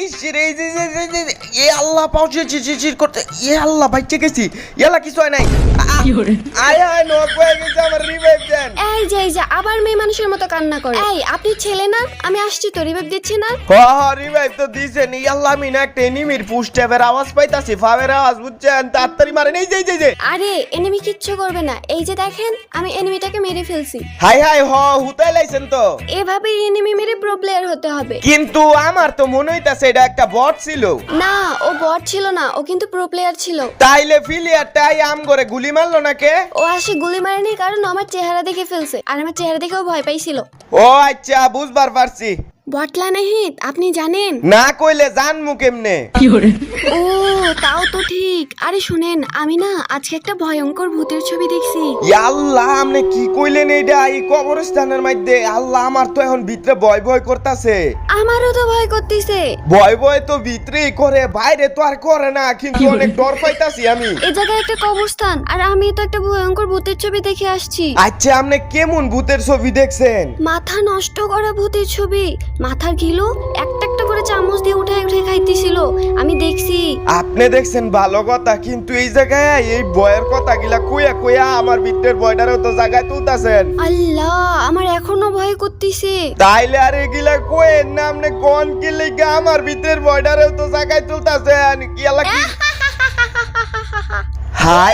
ইসরে এ আল্লাহ পাউছে চিচির করতে এ আল্লাহ বাইচে গেছি ইয়ালা কিছু হয় নাই আয় আয় নক হয়ে গেছে আমার রিভাইভ দেন এই যে আবার মেয়ে মানুষের মতো কান্না করে। এই আপনি ছেলে না? আমি আসছি তো, রিভাইভ দিচ্ছি না? রিভাইভ তো দিছেন ইয়াল্লাহ আমি না একটা এনিমির ফুটস্টেপের আওয়াজ পাইতাছি ফাওয়ার আওয়াজ বুঝছেন তাড়াতাড়ি মারেন এই যে আরে এনিমি কিচ্ছু করবে না, এই যে দেখেন আমি এনিমিটাকে মেরে ফেলছি। হাই হুতাই লাইছেন তো এভাবে এনিমি মেরে প্রো প্লেয়ার হতে হবে। কিন্তু আমার তো মনে হইতাছে এটা একটা বট ছিল। না ও বট ছিল না, ও কিন্তু প্রো প্লেয়ার ছিল। তাইলে ফিলিয়ারটাই আম করে গুলি মারলো না কে? ও আসে গুলি মারেনি কারণ আমার চেহারা দেখে ফেলছে, আর আমার চেহারা দেখে ও ভয় পাইছিল। ও আচ্ছা বুঝবার পারছি। বটলা নাহিদ আপনি জানেন না কইলে জানমু কেমনে? ও তাও তো ঠিক। আরে শুনেন, আমি না আজকে একটা ভয়ঙ্কর ভূতের ছবি দেখছি। আল্লাহ আপনি কি কইলেন এইটা এই কবরস্থানের মধ্যে? আল্লাহ আমার তো এখন ভিতরে ভয় করতেছে। আমারও তো ভয় করতেছে। ভয় তো ভিতরেই করে, বাইরে তো আর করে না, কিন্তু অনেক ডর পাইতাছি আমি। এই জায়গায় একটা কবরস্থান আর আমি তো একটা ভয়ঙ্কর ভূতের ছবি দেখে আসছি। আচ্ছা আপনি কেমন ভূতের ছবি দেখছেন? মাথা নষ্ট করা ভূতের ছবি। মাথার গিলো একটা একটা করে চামচ দিয়ে উঠে খাইতেছিল, আমি দেখছি। আপনি দেখছেন ভালো কথা, কিন্তু এই জায়গায় এই ভয়ের কথা গিলা কইয়া আমার ভিতরের ভয়টারও তো জায়গায় তুলতাছেন। আল্লাহ আমার এখনো ভয় করতেছে। তাইলে আর এগুলা কইেন না, আপনি কোন কি লিগা আমার ভিতরের ভয়টারও তো জায়গায় তুলতাছেন? কি আল্লাহ কি হাই